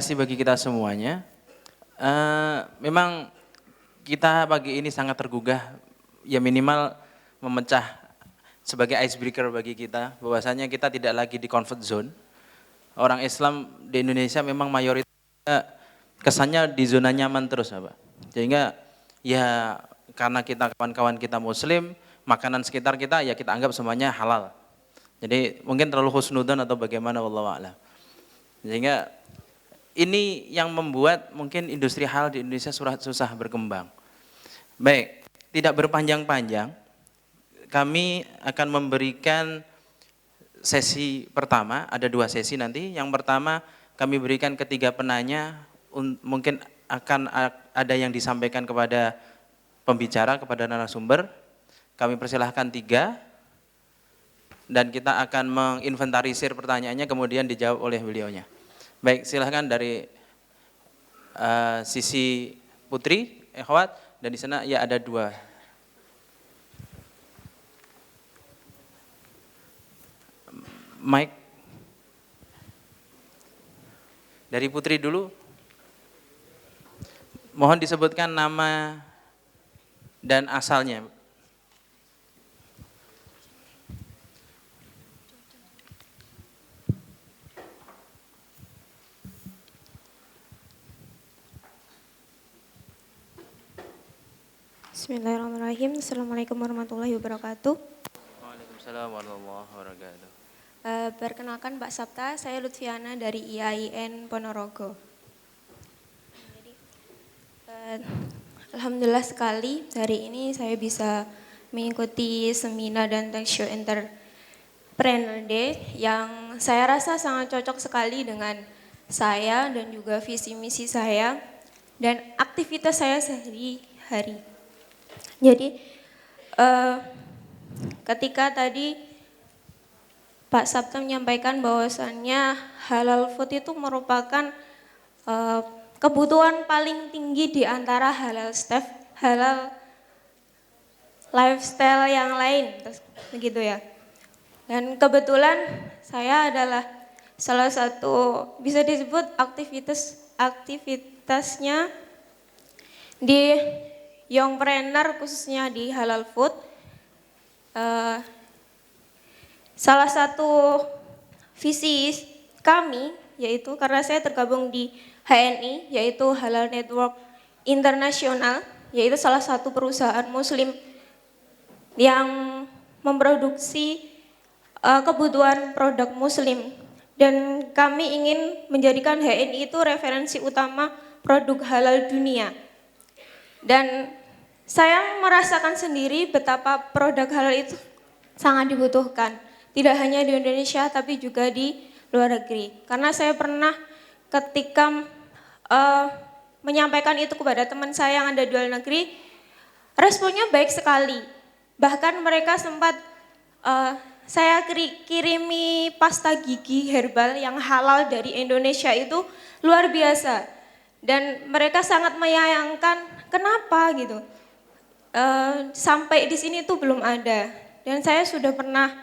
Terima kasih bagi kita semuanya. Memang kita pagi ini sangat tergugah, ya minimal memecah sebagai icebreaker bagi kita, bahwasanya kita tidak lagi di comfort zone. Orang Islam di Indonesia memang mayoritas kesannya di zona nyaman terus, Pak. Sehingga ya karena kita kawan-kawan kita Muslim, makanan sekitar kita ya kita anggap semuanya halal. Jadi mungkin terlalu husnudzon atau bagaimana, wallahu a'lam. Sehingga ini yang membuat mungkin industri halal di Indonesia susah berkembang. Baik, tidak berpanjang-panjang, kami akan memberikan sesi pertama, ada 2 sesi nanti. Yang pertama kami berikan ketiga penanya, mungkin akan ada yang disampaikan kepada pembicara, kepada narasumber. Kami persilahkan 3, dan kita akan menginventarisir pertanyaannya kemudian dijawab oleh beliaunya. Baik, silahkan dari sisi Putri, Ikhwat, dan di sana ya ada 2. Mike. Dari Putri dulu. Mohon disebutkan nama dan asalnya. Bismillahirrahmanirrahim. Assalamualaikum warahmatullahi wabarakatuh. Waalaikumsalam warahmatullahi wabarakatuh. Perkenalkan Mbak Sapta, saya Lutfiana dari IAIN Ponorogo. Alhamdulillah sekali hari ini saya bisa mengikuti seminar dan talk show Entrepreneur Day yang saya rasa sangat cocok sekali dengan saya dan juga visi misi saya dan aktivitas saya sehari-hari. Jadi ketika tadi Pak Sabta menyampaikan bahwasannya halal food itu merupakan kebutuhan paling tinggi di antara halal lifestyle yang lain, begitu ya. Dan kebetulan saya adalah salah satu bisa disebut aktivitasnya di Youngpreneur khususnya di halal food. Salah satu visi kami yaitu karena saya tergabung di HNI yaitu Halal Network Internasional, yaitu salah satu perusahaan muslim yang memproduksi kebutuhan produk muslim, dan kami ingin menjadikan HNI itu referensi utama produk halal dunia. Dan saya merasakan sendiri betapa produk halal itu sangat dibutuhkan, tidak hanya di Indonesia tapi juga di luar negeri. Karena saya pernah ketika menyampaikan itu kepada teman saya yang ada di luar negeri, responnya baik sekali. Bahkan mereka sempat saya kirimi pasta gigi herbal yang halal dari Indonesia itu luar biasa. Dan mereka sangat menyayangkan kenapa gitu. Sampai di sini tuh belum ada. Dan saya sudah pernah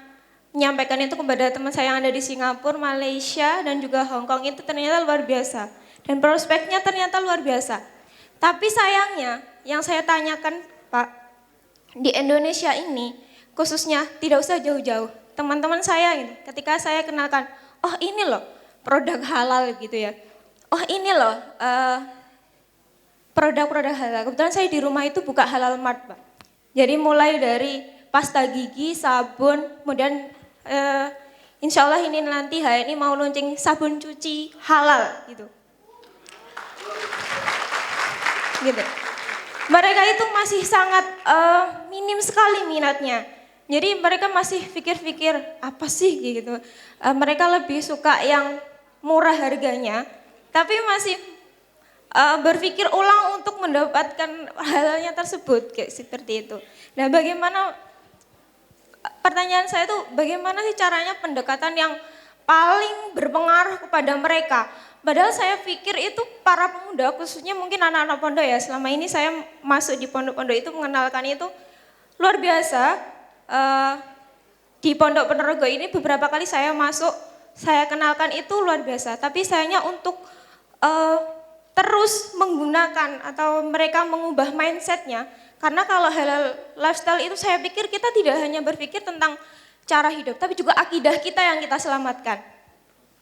menyampaikan itu kepada teman saya yang ada di Singapura, Malaysia, dan juga Hong Kong. Itu ternyata luar biasa. Dan prospeknya ternyata luar biasa. Tapi sayangnya yang saya tanyakan Pak, di Indonesia ini khususnya tidak usah jauh-jauh. Teman-teman saya gitu, ketika saya kenalkan, oh ini loh produk halal gitu ya. Oh ini loh produk-produk halal. Kebetulan saya di rumah itu buka halal mart, Pak. Jadi mulai dari pasta gigi, sabun, kemudian insya Allah ini nanti HNI mau launching sabun cuci halal gitu. Gitu. Mereka itu masih sangat minim sekali minatnya. Jadi mereka masih pikir-pikir apa sih gitu. Mereka lebih suka yang murah harganya, tapi masih berpikir ulang untuk mendapatkan halalnya tersebut, kayak seperti itu. Nah, bagaimana pertanyaan saya tuh bagaimana sih caranya pendekatan yang paling berpengaruh kepada mereka? Padahal saya pikir itu para pemuda, khususnya mungkin anak-anak pondok ya. Selama ini saya masuk di pondok-pondok itu mengenalkan itu luar biasa. Di Pondok Ponorogo ini beberapa kali saya masuk, saya kenalkan itu luar biasa. Tapi sayangnya untuk eh, terus menggunakan atau mereka mengubah mindsetnya. Karena kalau halal lifestyle itu saya pikir kita tidak hanya berpikir tentang cara hidup, tapi juga akidah kita yang kita selamatkan.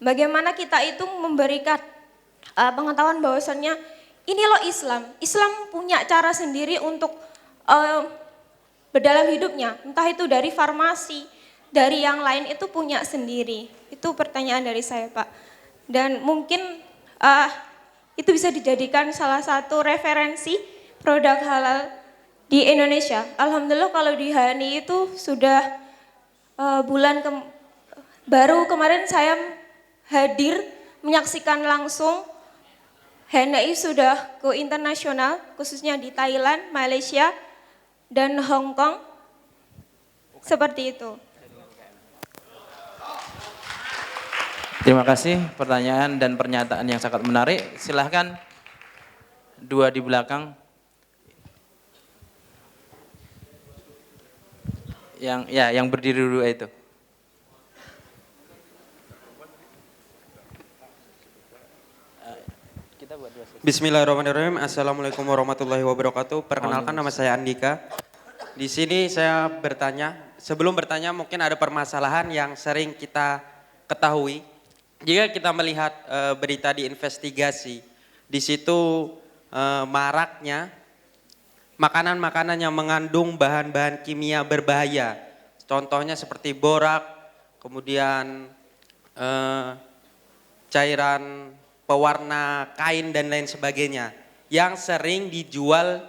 Bagaimana kita itu memberikan pengetahuan bahwasannya ini loh Islam. Islam punya cara sendiri untuk berdalam hidupnya. Entah itu dari farmasi, dari yang lain itu punya sendiri. Itu pertanyaan dari saya, Pak. Dan mungkin itu bisa dijadikan salah satu referensi produk halal di Indonesia. Alhamdulillah kalau di HNI itu sudah baru kemarin saya hadir menyaksikan langsung HNI sudah go internasional, khususnya di Thailand, Malaysia, dan Hong Kong. Seperti itu. Terima kasih pertanyaan dan pernyataan yang sangat menarik. Silahkan dua di belakang. Yang berdiri dulu itu. Bismillahirrahmanirrahim. Assalamualaikum warahmatullahi wabarakatuh. Perkenalkan, nama saya Andika. Di sini saya bertanya, sebelum bertanya mungkin ada permasalahan yang sering kita ketahui. Jika kita melihat berita di investigasi, di situ maraknya makanan-makanan yang mengandung bahan-bahan kimia berbahaya. Contohnya seperti borak, kemudian cairan pewarna kain dan lain sebagainya yang sering dijual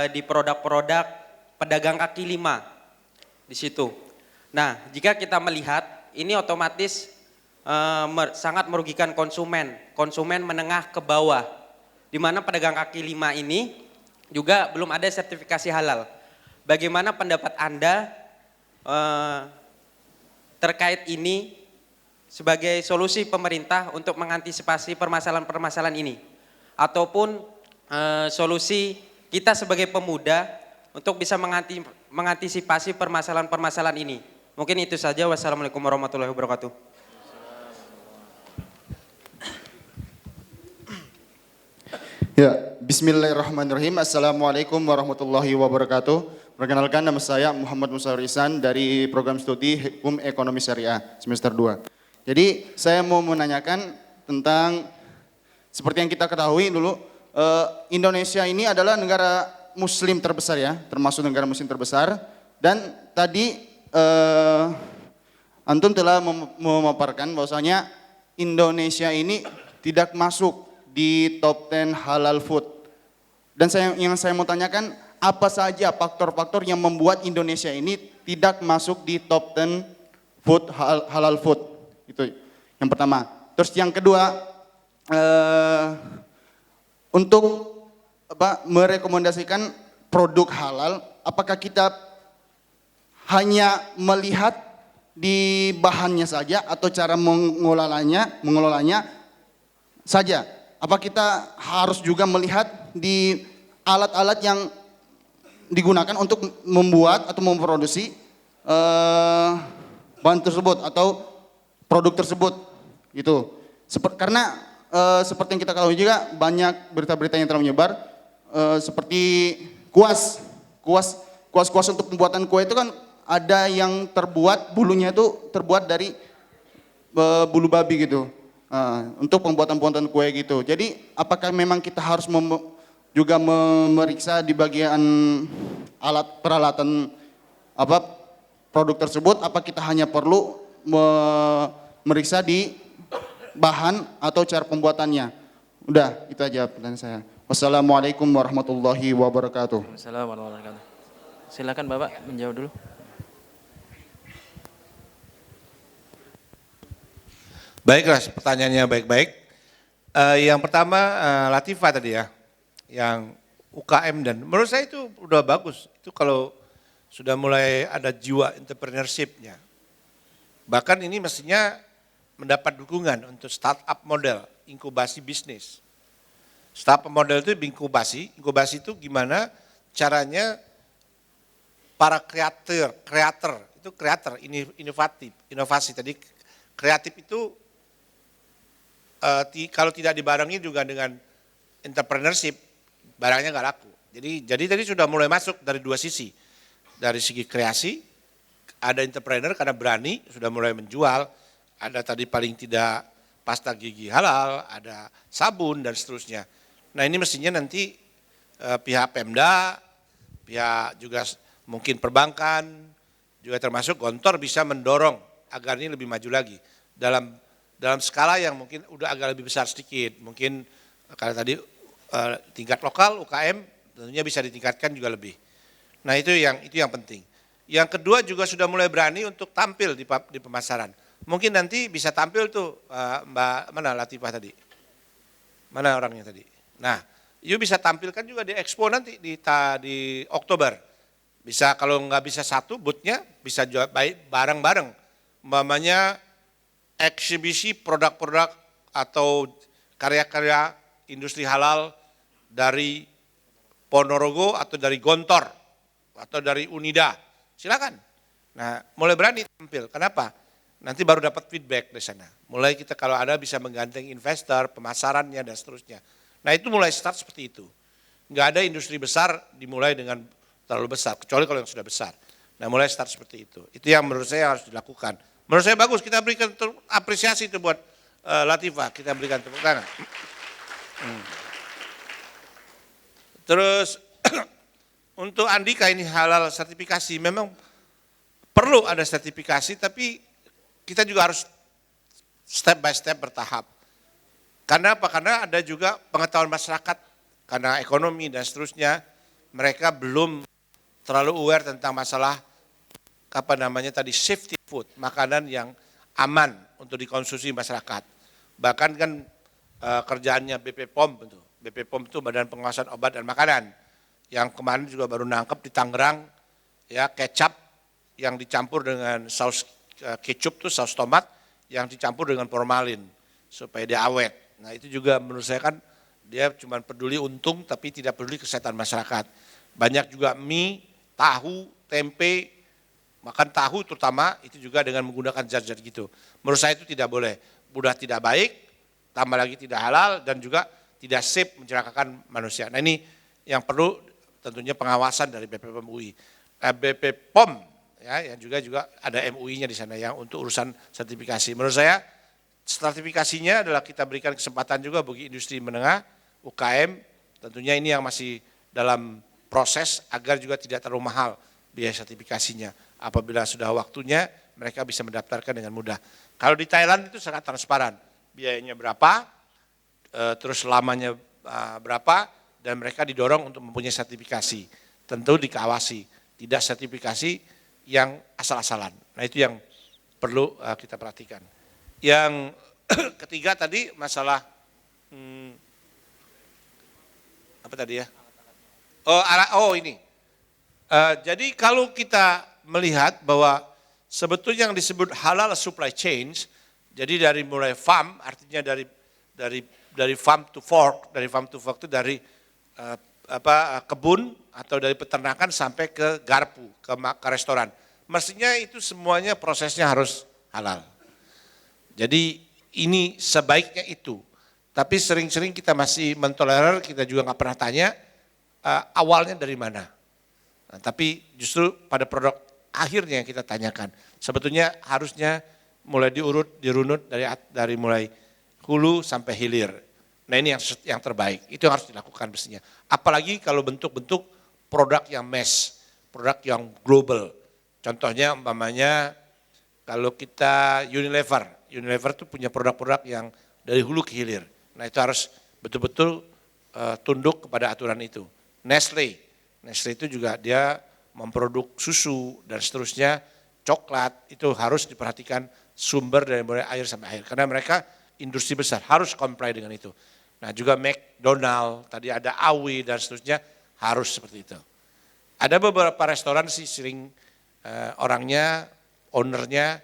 di produk-produk pedagang kaki lima di situ. Nah, jika kita melihat ini otomatis sangat merugikan konsumen menengah ke bawah, di mana pedagang kaki lima ini juga belum ada sertifikasi halal. Bagaimana pendapat Anda terkait ini sebagai solusi pemerintah untuk mengantisipasi permasalahan-permasalahan ini? Ataupun solusi kita sebagai pemuda untuk bisa mengantisipasi permasalahan-permasalahan ini? Mungkin itu saja. Wassalamualaikum warahmatullahi wabarakatuh. Ya, bismillahirrahmanirrahim. Assalamualaikum warahmatullahi wabarakatuh. Perkenalkan, nama saya Muhammad Musa Risan dari program studi Hukum Ekonomi Syariah semester 2. Jadi saya mau menanyakan tentang seperti yang kita ketahui dulu, Indonesia ini adalah negara muslim terbesar ya, termasuk negara muslim terbesar. Dan tadi Antum telah memaparkan bahwasanya Indonesia ini tidak masuk di top 10 halal food. Dan yang saya mau tanyakan, apa saja faktor-faktor yang membuat Indonesia ini tidak masuk di top 10 food halal food? Itu yang pertama. Terus yang kedua, untuk merekomendasikan produk halal, apakah kita hanya melihat di bahannya saja atau cara mengelolanya saja? Apa kita harus juga melihat di alat-alat yang digunakan untuk membuat atau memproduksi bahan tersebut atau produk tersebut gitu. Karena seperti yang kita ketahui juga banyak berita-berita yang telah menyebar seperti kuas untuk pembuatan kue itu kan ada yang terbuat bulunya itu terbuat dari bulu babi gitu. Untuk pembuatan kue gitu. Jadi apakah memang kita harus juga memeriksa di bagian peralatan produk tersebut? Apa kita hanya perlu memeriksa di bahan atau cara pembuatannya? Udah, itu aja pertanyaan saya. Wassalamualaikum warahmatullahi wabarakatuh. Assalamualaikum warahmatullahi wabarakatuh. Silakan Bapak menjawab dulu. Baiklah, pertanyaannya baik-baik. Yang pertama Latifah tadi ya, yang UKM dan menurut saya itu udah bagus. Itu kalau sudah mulai ada jiwa entrepreneurship-nya. Bahkan ini mestinya mendapat dukungan untuk startup model, inkubasi bisnis. Startup model itu inkubasi itu gimana caranya para kreator inovasi tadi kreatif itu kalau tidak dibarengi juga dengan entrepreneurship, barangnya nggak laku. Jadi tadi sudah mulai masuk dari dua sisi. Dari segi kreasi, ada entrepreneur karena berani, sudah mulai menjual, ada tadi paling tidak pasta gigi halal, ada sabun dan seterusnya. Nah ini mestinya nanti pihak Pemda, pihak juga mungkin perbankan, juga termasuk Gontor bisa mendorong agar ini lebih maju lagi. Dalam skala yang mungkin udah agak lebih besar sedikit, mungkin karena tadi tingkat lokal UKM tentunya bisa ditingkatkan juga lebih. Nah itu yang penting. Yang kedua juga sudah mulai berani untuk tampil di pemasaran. Mungkin nanti bisa tampil tuh Mbak mana Latifah tadi, mana orangnya tadi. Nah, you bisa tampilkan juga di Expo nanti di Oktober. Bisa kalau nggak bisa satu boothnya bisa jual baik bareng-bareng. Umpamanya eksibisi produk-produk atau karya-karya industri halal dari Ponorogo atau dari Gontor atau dari Unida. Silakan. Nah, mulai berani tampil. Kenapa? Nanti baru dapat feedback dari sana. Mulai kita kalau ada bisa menggandeng investor, pemasarannya dan seterusnya. Nah, itu mulai start seperti itu. Enggak ada industri besar dimulai dengan terlalu besar, kecuali kalau yang sudah besar. Nah, mulai start seperti itu. Itu yang menurut saya harus dilakukan. Menurut saya bagus, kita berikan apresiasi itu buat Latifah, kita berikan tepuk tangan. Terus untuk Andika ini halal sertifikasi, memang perlu ada sertifikasi tapi kita juga harus step by step bertahap. Karena apa? Karena ada juga pengetahuan masyarakat, karena ekonomi dan seterusnya, mereka belum terlalu aware tentang masalah safety food, makanan yang aman untuk dikonsumsi masyarakat. Bahkan kan kerjaannya BP POM itu. BP POM itu Badan Pengawasan Obat dan Makanan. Yang kemarin juga baru nangkep di Tangerang, ya kecap yang dicampur dengan saus kecup tuh saus tomat yang dicampur dengan formalin supaya dia awet. Nah itu juga menurut saya kan dia cuma peduli untung tapi tidak peduli kesehatan masyarakat. Banyak juga mie, tahu, tempe, makan tahu terutama itu juga dengan menggunakan zat-zat gitu. Menurut saya itu tidak boleh, udah tidak baik, tambah lagi tidak halal dan juga tidak safe mencelakakan manusia. Nah ini yang perlu tentunya pengawasan dari BPOM UI. BP POM ya yang juga ada MUI-nya di sana yang untuk urusan sertifikasi. Menurut saya sertifikasinya adalah kita berikan kesempatan juga bagi industri menengah, UKM, tentunya ini yang masih dalam proses agar juga tidak terlalu mahal biaya sertifikasinya. Apabila sudah waktunya mereka bisa mendaftarkan dengan mudah. Kalau di Thailand itu sangat transparan, biayanya berapa, terus lamanya berapa, dan mereka didorong untuk mempunyai sertifikasi. Tentu dikawasi, tidak sertifikasi yang asal-asalan. Nah itu yang perlu kita perhatikan. Yang ketiga tadi masalah, apa tadi ya? Ini. Jadi kalau kita melihat bahwa sebetulnya yang disebut halal supply chains, jadi dari mulai farm, artinya dari farm to fork itu dari kebun atau dari peternakan sampai ke garpu, ke restoran. Mestinya itu semuanya prosesnya harus halal. Jadi ini sebaiknya itu. Tapi sering-sering kita masih mentolerir, kita juga nggak pernah tanya awalnya dari mana. Nah, tapi justru pada produk akhirnya yang kita tanyakan. Sebetulnya harusnya mulai dirunut dari mulai hulu sampai hilir. Nah ini yang terbaik, itu yang harus dilakukan mestinya. Apalagi kalau bentuk-bentuk produk yang mass, produk yang global. Contohnya umpamanya kalau kita Unilever itu punya produk-produk yang dari hulu ke hilir. Nah itu harus betul-betul tunduk kepada aturan itu. Nestle itu juga dia memproduk susu dan seterusnya, coklat, itu harus diperhatikan sumber dari mulai air sampai akhir. Karena mereka industri besar, harus comply dengan itu. Nah juga McDonald, tadi ada Awi dan seterusnya, harus seperti itu. Ada beberapa restoran sih sering orangnya, ownernya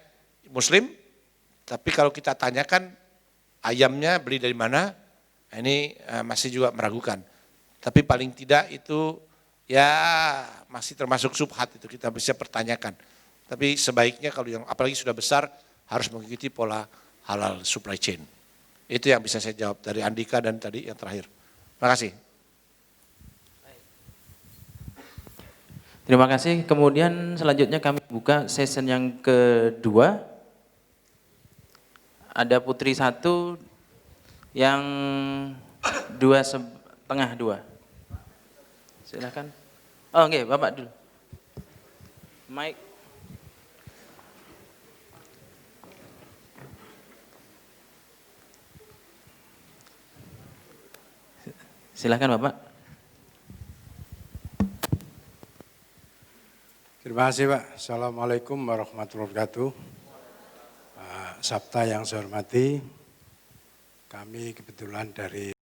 Muslim, tapi kalau kita tanyakan ayamnya beli dari mana, ini masih juga meragukan. Tapi paling tidak itu ya masih termasuk subhat itu kita bisa pertanyakan. Tapi sebaiknya kalau yang apalagi sudah besar harus mengikuti pola halal supply chain. Itu yang bisa saya jawab dari Andika dan tadi yang terakhir. Terima kasih. Terima kasih. Kemudian selanjutnya kami buka session yang kedua. Ada Putri 1 yang 2,5. Silakan. Oh nggih, Bapak dulu. Mike. Silakan Bapak. Terima kasih Pak. Assalamualaikum warahmatullahi wabarakatuh. Pak Sabta yang saya hormati, kami kebetulan dari